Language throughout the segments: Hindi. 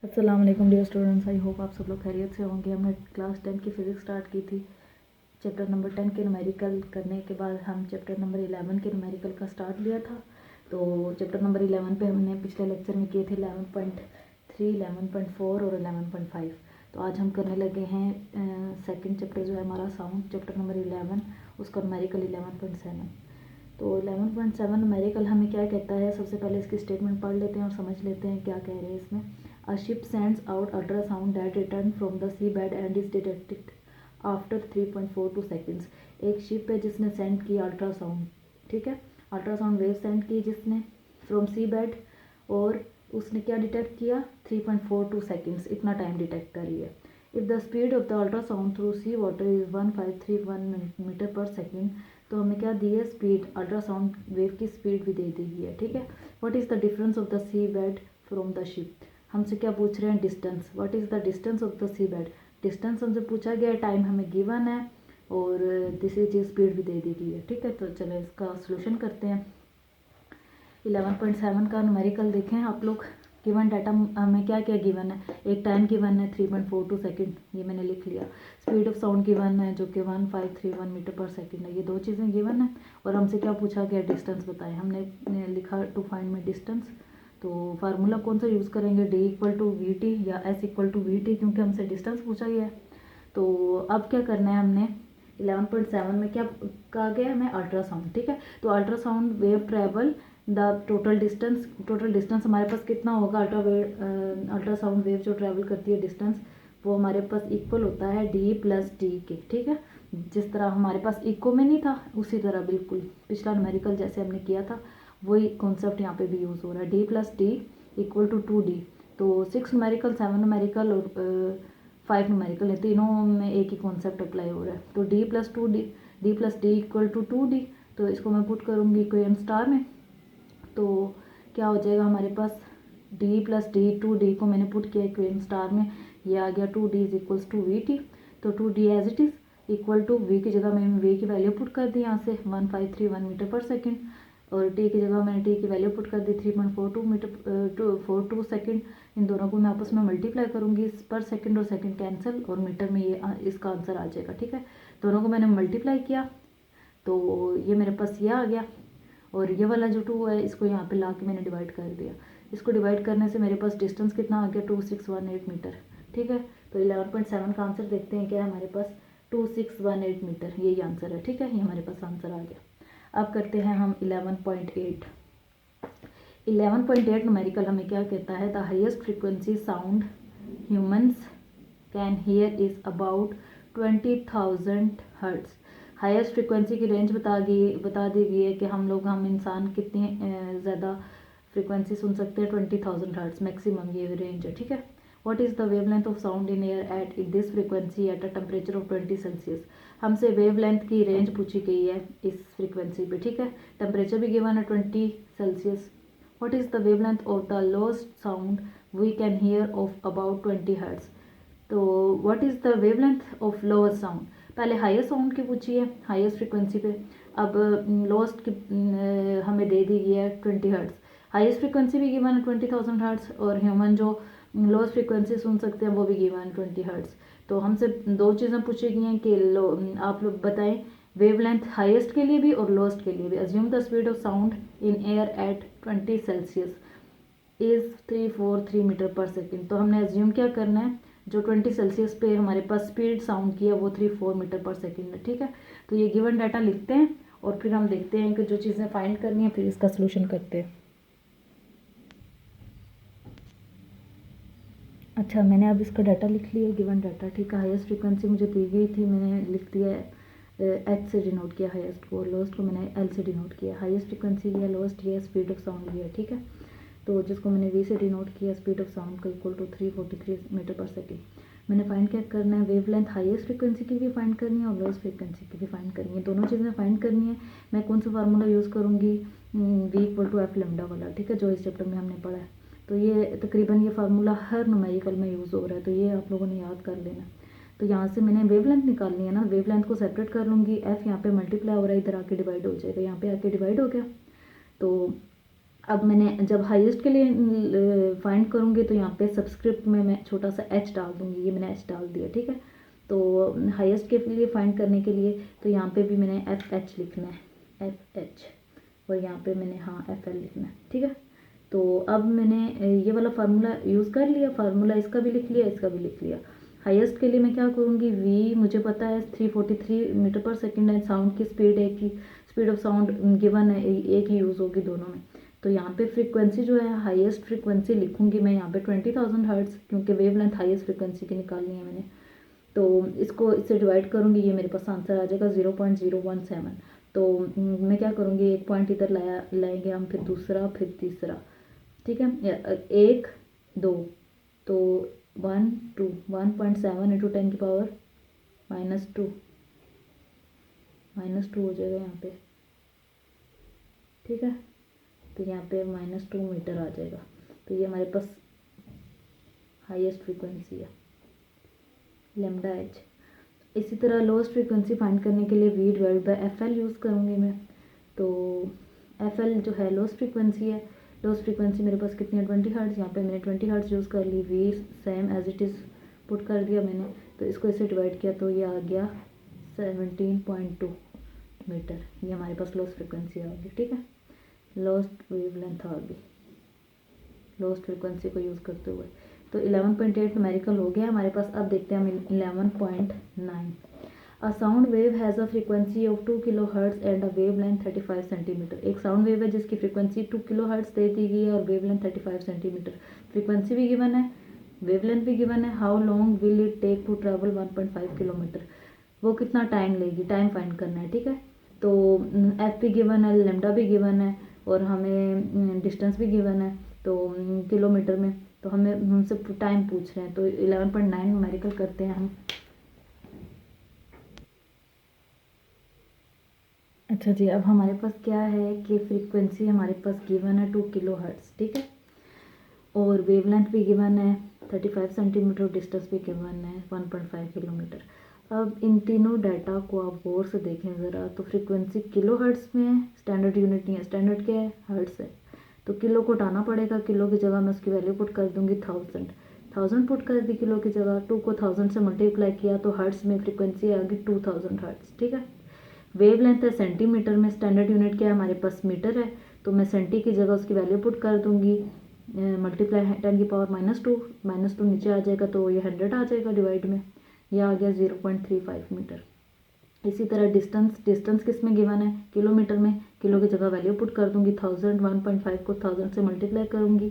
अस्सलाम वालेकुम डियर स्टूडेंट्स, आई होप आप सब लोग खैरियत से होंगे। हमने क्लास 10 की फ़िज़िक्स स्टार्ट की थी। चैप्टर नंबर 10 के न्यूमेरिकल करने के बाद हम चैप्टर नंबर 11 के न्यूमेरिकल का स्टार्ट लिया था। तो चैप्टर नंबर 11 पे हमने पिछले लेक्चर में किए थे 11.3, 11.4 और 11.5। तो आज हम करने लगे हैं सेकंड चैप्टर जो है हमारा साउंड, चैप्टर नंबर 11, उसका न्यूमेरिकल 11.7। तो 11.7 न्यूमेरिकल हमें क्या कहता है, सबसे पहले इसकी स्टेटमेंट पढ़ लेते हैं और समझ लेते हैं क्या कह रहे हैं इसमें। A ship sends out ultrasound that return from the seabed and is detected after 3.42 seconds। एक शिप है जिसने सेंड किया अल्ट्रासाउंड, ठीक है, अल्ट्रासाउंड वेव सेंड की जिसने फ्रॉम सी बेड, और उसने क्या डिटेक्ट किया 3.42 सेकेंड्स, इतना टाइम डिटेक्ट कर रही है। If the speed of the ultrasound through sea water is 1531 metre per second, तो हमें क्या दी है स्पीड, अल्ट्रासाउंड वेव की स्पीड भी दे दी है, ठीक है। What is the difference of the sea bed from the ship, हमसे क्या पूछ रहे हैं distance, what is the distance of the sea bed, distance हमसे पूछा गया है, टाइम हमें गिवन है और दिस इज स्पीड भी दे दी गई है, ठीक है। तो चलो इसका सोल्यूशन करते हैं। 11.7 का न्यूमेरिकल देखें आप लोग। गिवन डाटा हमें क्या क्या गिवन है, एक टाइम गिवन है 3.42 सेकेंड, ये मैंने लिख लिया। स्पीड ऑफ साउंड गिवन है जो कि 1531 मीटर पर सेकेंड है, ये दो चीज़ें गिवन है। और हमसे क्या पूछा गया डिस्टेंस बताएं, हमने लिखा टू फाइंड माई डिस्टेंस। तो फार्मूला कौन सा यूज़ करेंगे, D equal to we t या S equal to we t, क्योंकि हमसे डिस्टेंस पूछा गया है। तो अब क्या करना है हमने 11.7 में क्या कहा गया है हमें, अल्ट्रासाउंड, ठीक है। तो ultrasound wave travel the total distance हमारे पास कितना होगा, अल्ट्रासाउंड वेव जो ट्रेवल करती है डिस्टेंस, वो हमारे पास इक्वल होता है D प्लस डी के, ठीक है। जिस तरह हमारे पास इको में नहीं था, उसी तरह बिल्कुल पिछला न्यूमेरिकल जैसे हमने किया था वही कॉन्सेप्ट यहाँ पे भी यूज़ हो रहा है। D plus d equal to 2D। तो 6 न्यूमेरिकल, 7 न्यूमेरिकल और 5 न्यूमेरिकल है, तीनों में एक ही कॉन्सेप्ट अप्लाई हो रहा है। तो D plus d equal to 2D। तो इसको मैं पुट करूँगी इक्वेशन स्टार में, तो क्या हो जाएगा हमारे पास D प्लस डी, 2D को मैंने पुट किया इक्वेशन स्टार में, ये आ गया 2D is equals to we t. तो 2D as it is equal to V की जगह मैंने V की वैल्यू पुट कर दी यहाँ से 1531 मीटर पर सेकेंड, और T की जगह मैंने T की वैल्यू पुट कर दी 3.42 मीटर 42 सेकेंड। इन दोनों को मैं आपस में मल्टीप्लाई करूँगी, पर सेकंड और सेकंड कैंसिल, और मीटर में ये इसका आंसर आ जाएगा, ठीक है। दोनों को मैंने मल्टीप्लाई किया तो ये मेरे पास ये आ गया, और ये वाला जो 2 है इसको यहाँ पे ला के मैंने डिवाइड कर दिया। इसको डिवाइड करने से मेरे पास डिस्टेंस कितना आ गया 2618 मीटर, ठीक है। तो 11.7 का आंसर देखते हैं क्या है हमारे पास, 2618 मीटर, यही आंसर है, ठीक है। ये हमारे पास आंसर आ गया। अब करते हैं हम 11.8। 11.8 न्यूमेरिकल हमें क्या कहता है, the highest frequency sound humans can hear is about 20,000 hertz. Highest frequency की रेंज बता दी गई है कि हम इंसान कितनी ज़्यादा फ्रीक्वेंसी सुन सकते हैं, 20,000 हर्ट्स मैक्सिमम ये रेंज है, ठीक है। What is the wavelength of sound in air at this frequency at a temperature of 20 Celsius. हमसे वेवलेंथ की रेंज पूछी गई है इस फ्रीक्वेंसी पे, ठीक है। टेम्परेचर भी गिवन है 20 Celsius. What is the wavelength of the lowest sound we can hear of about 20 hertz. तो what is the wavelength of lower sound, पहले हाईएस्ट साउंड की पूछी है हाईएस्ट फ्रीक्वेंसी पे, अब लोएस्ट की हमें दे दी गई है 20 हर्ट्स। हाईएस्ट फ्रीक्वेंसी भी गिवन है 20,000 हर्ट्स, और ह्यूमन जो लोएस्ट फ्रीक्वेंसी सुन सकते हैं वो भी गिवन है 20 हर्ट्स। तो हमसे दो चीज़ें पूछी गई हैं कि आप लोग बताएं वेवलेंथ हाईएस्ट के लिए भी और लोएस्ट के लिए भी। Assume the speed of sound in air at 20 Celsius is 343 metre per second. तो हमने अज्यूम क्या करना है, जो 20 सेल्सियस पे हमारे पास स्पीड साउंड की है वो 34 मीटर पर सेकेंड है, ठीक है। तो ये गिवन डाटा लिखते हैं और फिर हम देखते हैं कि जो चीज़ें फाइंड करनी है फिर इसका सोल्यूशन करते हैं। अच्छा, मैंने अब इसका डाटा लिख लिया, गिवन डाटा, ठीक है। हाईएस्ट फ्रीक्वेंसी मुझे दी गई थी, मैंने लिख दिया एच से डिनोट किया हाईएस्ट को, लोएस्ट को मैंने एल से डिनोट किया। हाईएस्ट फ्रीक्वेंसी ये है, लोएस्ट ये है, स्पीड ऑफ साउंड ये है, ठीक है। तो जिसको मैंने वी से डिनोट किया, स्पीड ऑफ साउंड का equal to 343 metre per second. मैंने फाइंड क्या करना है, वेवलेंथ हाईएस्ट फ्रीक्वेंसी की भी फाइंड करनी है और लोएस्ट फ्रीक्वेंसी की भी फाइंड करनी है, दोनों चीज़ें फाइंड करनी है। मैं कौन सा फार्मूला यूज़ करूँगी, V equal to F lambda वाला, ठीक है, जो इस चैप्टर में हमने पढ़ा है। तो ये तकरीबन ये फार्मूला हर न्यूमेरिकल में यूज़ हो रहा है, तो ये आप लोगों ने याद कर लेना। तो यहाँ से मैंने वेवलेंथ निकालनी है ना, वेवलेंथ को सेपरेट कर लूँगी, एफ यहाँ पे मल्टीप्लाई हो रहा है, इधर आके डिवाइड हो जाएगा, यहाँ पे आके डिवाइड हो गया। तो अब मैंने जब हाईएस्ट के लिए फाइंड करूँगी तो यहाँ पे सबस्क्रिप्ट में मैं छोटा सा एच डाल दूँगी, ये मैंने एच डाल दिया, ठीक है। तो हाईएस्ट के लिए फाइंड करने के लिए तो यहाँ पे भी मैंने एफ एच लिखना है, एफ एच, और यहाँ पे मैंने हाँ एफ एल लिखना है, ठीक है। तो अब मैंने ये वाला फार्मूला यूज़ कर लिया, फार्मूला इसका भी लिख लिया, इसका भी लिख लिया। हाईएस्ट के लिए मैं क्या करूँगी, वी मुझे पता है 343 मीटर पर सेकेंड है, साउंड की स्पीड एक ही, स्पीड ऑफ साउंड गिवन है, एक ही यूज़ होगी दोनों में। तो यहाँ पे फ्रीक्वेंसी जो है हाईएस्ट फ्रीक्वेंसी लिखूँगी मैं यहाँ पे 20,000 हर्ट्ज़, क्योंकि वेव लेंथ हाईएस्ट फ्रीक्वेंसी की निकालनी है मैंने। तो इसको इससे डिवाइड करूँगी, ये मेरे पास आंसर आ जाएगा 0.017। तो मैं क्या करूँगी, एक पॉइंट इधर लाएंगे हम, फिर दूसरा, फिर तीसरा, ठीक है। 1 2, तो 1 2 1.7 इंटू 10 की पावर -2 हो जाएगा यहाँ पे, ठीक है। तो यहाँ पे -2 मीटर आ जाएगा। तो ये हमारे पास हाईएस्ट फ्रीक्वेंसी है, लैम्डा एच। इसी तरह लोएस्ट फ्रीक्वेंसी फाइंड करने के लिए V divide by F L use करूँगी मैं। तो एफ एल जो है लोएस्ट फ्रीक्वेंसी है, लोएस्ट फ्रीक्वेंसी मेरे पास कितनी है 20 हर्ट्ज़, यहाँ पे मैंने 20 हर्ट्ज़ यूज़ कर ली, we same as it is put कर दिया मैंने। तो इसको इससे डिवाइड किया तो ये आ गया 17.2 मीटर, ये हमारे पास लोएस्ट फ्रीक्वेंसी आ गई, ठीक है। लोएस्ट वेव लेंथ आ गई लोएस्ट फ्रीक्वेंसी को यूज़ करते हुए। तो 11.8 न्यूमेरिकल हो गया हमारे पास। अब देखते हैं हम 11.9। A sound wave has a frequency of 2 kilo hertz and a wave length 35 centimetre. एक साउंड वेव है जिसकी फ्रीक्वेंसी 2 किलो हर्ट्ज़ दे दी गई है और वेव लेंथ 35 सेंटीमीटर। फ्रीक्वेंसी भी गिवन है, वेव लेंथ भी गिवन है। How long will it take to travel 1.5 kilometre, वो कितना टाइम लेगी, टाइम फाइंड करना है, ठीक है। तो एफ भी गिवन है, लेमडा भी गिवन है, और हमें डिस्टेंस भी गिवन है, तो किलोमीटर में। तो हमें हमसे टाइम पूछ रहे हैं, तो 11.9 न्यूमेरिकल करते हैं हम। अच्छा जी, अब हमारे पास क्या है कि फ्रीक्वेंसी हमारे पास गिवन है 2 किलो हर्ट्ज़, ठीक है, और वेवलेंथ भी गिवन है 35 सेंटीमीटर, डिस्टेंस भी गिवन है 1.5 किलोमीटर। अब इन तीनों डाटा को आप गौर से देखें ज़रा। तो फ्रीक्वेंसी किलो हर्ट्ज़ में है, स्टैंडर्ड यूनिट नहीं है, स्टैंडर्ड क्या है, हर्ट्ज़ है। तो किलो को हटाना पड़ेगा, किलो की जगह मैं उसकी वैल्यू पुट कर दूंगी 1000 पुट कर दी किलो की जगह। 2 को 1000 से मल्टीप्लाई किया तो हर्ट्ज़ में फ्रीक्वेंसी आ गई 2000 हर्ट्ज़, ठीक है। वेव लेंथ है सेंटीमीटर में, स्टैंडर्ड यूनिट क्या है हमारे पास, मीटर है। तो मैं सेंटी की जगह उसकी वैल्यू पुट कर दूंगी, मल्टीप्लाई 10 की पावर -2 नीचे आ जाएगा, तो ये 100 आ जाएगा डिवाइड में, यह आ गया 0.35 मीटर। इसी तरह डिस्टेंस किस में गिवन है, किलोमीटर में। किलो की जगह वैल्यू पुट कर दूंगी 1000, 1.5 को 1000 से मल्टीप्लाई करूंगी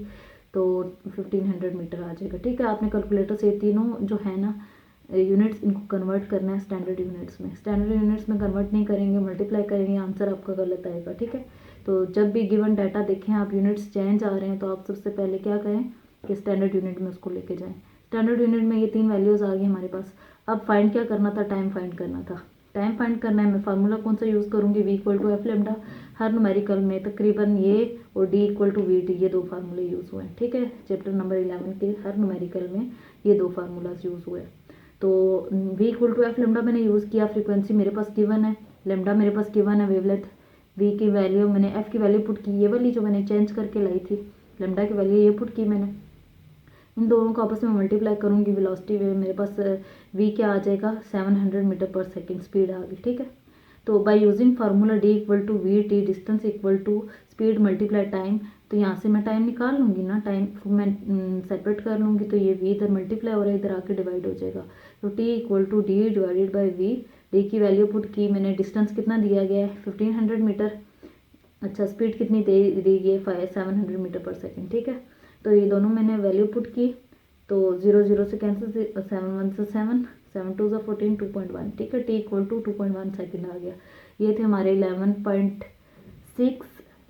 तो 1500 मीटर आ जाएगा, ठीक है। आपने कैलकुलेटर से तीनों जो है ना यूनिट्स, इनको कन्वर्ट करना है स्टैंडर्ड यूनिट्स में। स्टैंडर्ड यूनिट्स में कन्वर्ट नहीं करेंगे, मल्टीप्लाई करेंगे, आंसर आपका गलत आएगा, ठीक है। तो जब भी गिवन डाटा देखें आप, यूनिट्स चेंज आ रहे हैं, तो आप सबसे पहले क्या करें कि स्टैंडर्ड यूनिट में उसको लेके जाएं। स्टैंडर्ड यूनिट में ये 3 वैल्यूज़ आ गई हमारे पास। अब फाइंड क्या करना था, टाइम फाइंड करना था। टाइम फाइंड करना है, मैं फार्मूला कौन सा यूज़ करूँगी, V equal to F lambda. हर न्यूमेरिकल में तकरीबन ये और D equal to we T, ये 2 फार्मूले यूज़ हुए हैं, ठीक है। चैप्टर नंबर 11 के हर न्यूमेरिकल में ये 2 फार्मूलाज यूज़ हुए हैं। तो V equal to F lambda मैंने यूज़ किया, फ्रीक्वेंसी मेरे पास गिवन है, लेमडा मेरे पास गिवन है, वेवलेंथ, V की वैल्यू मैंने F की वैल्यू पुट की, ये वाली जो मैंने चेंज करके लाई थी, लेमडा की वैल्यू ये पुट की मैंने। इन दोनों को आपस में मल्टीप्लाई करूँगी, वेलोसिटी मेरे पास V क्या आ जाएगा 700 मीटर पर सेकेंड स्पीड आ गई, ठीक है। तो by using formula D equal to we T, distance equal to speed multiply time, तो यहाँ से मैं टाइम निकाल लूँगी ना, टाइम मैं सेपरेट कर लूँगी, तो ये V इधर मल्टीप्लाई हो रहा है, इधर आके डिवाइड हो जाएगा। तो T equal to D divided by V, D की वैल्यू पुट की मैंने, डिस्टेंस कितना दिया गया है 1500 मीटर, अच्छा स्पीड कितनी दे दी गई है 700 मीटर पर सेकेंड, ठीक है। तो ये दोनों मैंने वैल्यू पुट की, तो 0 0 से कैंसिल, 7 1 से 7, 7 2 से 14, 2.1, ठीक है। T इक्वल टू 2.1 सेकेंड आ गया। ये थे हमारे 11.6,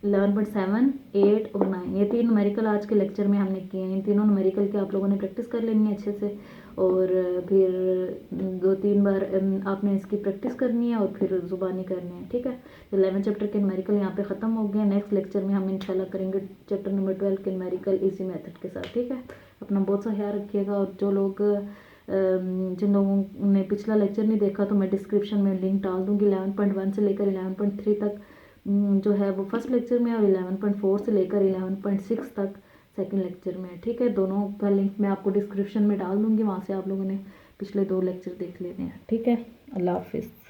11.7, 8 और 9, ये 3 न्यूमेरिकल आज के लेक्चर में हमने किए हैं। इन तीनों न्यूमेरिकल के आप लोगों ने प्रैक्टिस कर लेनी है अच्छे से, और फिर 2-3 बार आपने इसकी प्रैक्टिस करनी है और फिर ज़ुबानी करनी है, ठीक है। तो 11 चैप्टर के न्यूमेरिकल यहाँ पे ख़त्म हो गया। नेक्स्ट लेक्चर में हम इंशाल्लाह करेंगे चैप्टर नंबर 12 के न्यूमेरिकल इजी मेथड के साथ, ठीक है। अपना बहुत सा ख्याल रखिएगा, और जो लोग जिन लोगों ने पिछला लेक्चर नहीं देखा, तो मैं डिस्क्रिप्शन में लिंक डाल दूँगी 11.1 से लेकर 11.3 तक जो है वो फर्स्ट लेक्चर में, और 11.4 से लेकर 11.6 तक सेकंड लेक्चर में है। ठीक है, दोनों का लिंक मैं आपको डिस्क्रिप्शन में डाल दूँगी, वहाँ से आप लोगों ने पिछले 2 लेक्चर देख लेने हैं। ठीक है, अल्लाह हाफिज़।